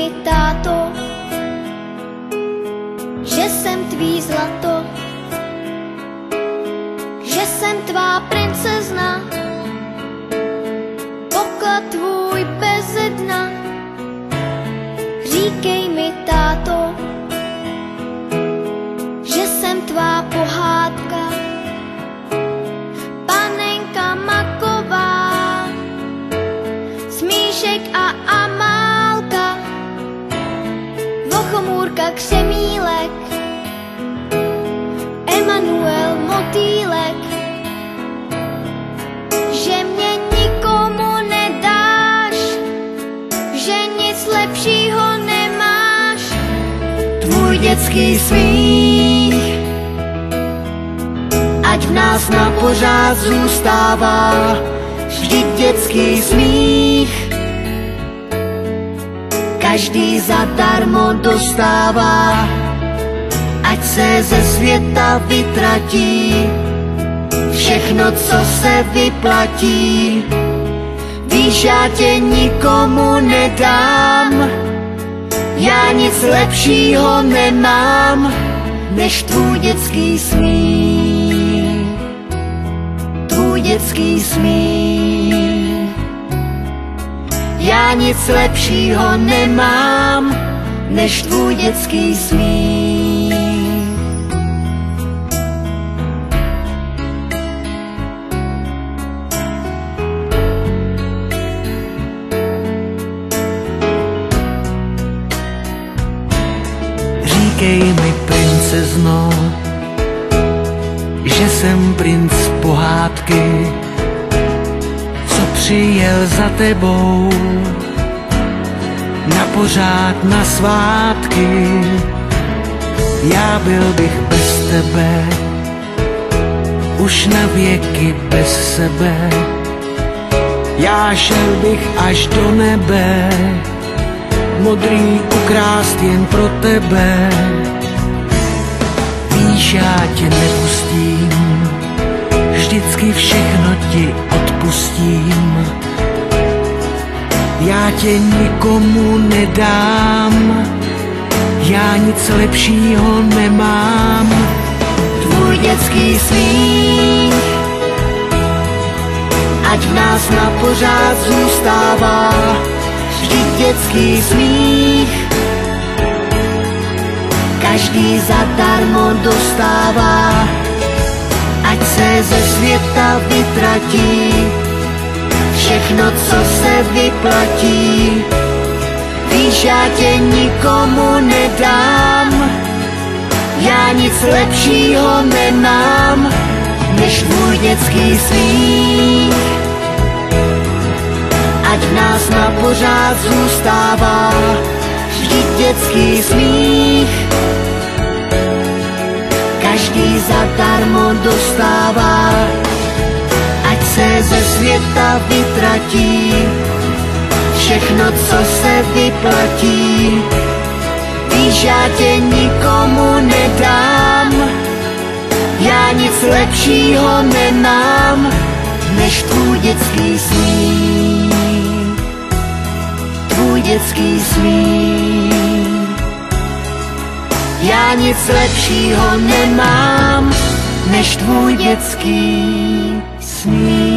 mi, táto, že jsem tvý zlato, že jsem tvá princezna, poklad tvůj beze dna. Říkej mi, táto, že jsem tvá pohádka, panenka maková, Smíšek a Amálka, Vochomůrka Křemílek, Emanuel Motýlek, že mě nikomu nedáš, že nic lepšího nemáš. Tvůj dětský smích, ať v nás na pořád zůstává, vždyť dětský smích každý zadarmo dostává. Ať se ze světa vytratí všechno, co se vyplatí. Víš, já tě nikomu nedám, já nic lepšího nemám, než tvůj dětský smích. Tvůj dětský smích. Já nic lepšího nemám, než tvůj dětský smích. Říkej mi, princezno, že jsem princ pohádky, co přijel za tebou na pořád na svátky. Já byl bych bez tebe, už na věky bez sebe. Já šel bych až do nebe, modrý ukrást jen pro tebe. Víš, já tě nepustím, vždycky všechno ti odpustím. Já tě nikomu nedám, já nic lepšího nemám. Tvůj dětský smích, ať v nás na pořád zůstává, vždyť dětský smích každý zadarmo dostává. Ať se ze světa vytratí všechno, co se vyplatí. Víš, já tě nikomu nedám, já nic lepšího nemám, než tvůj dětský smích. Ať v nás na pořád zůstává, vždyť dětský smích každý zadarmo dostává. Ať se ze světa vytratí všechno, co se vyplatí. Víš, já tě nikomu nedám, já nic lepšího nemám, než tvůj dětský smích. Tvůj dětský smích. Já nic lepšího nemám, než tvůj dětský smích.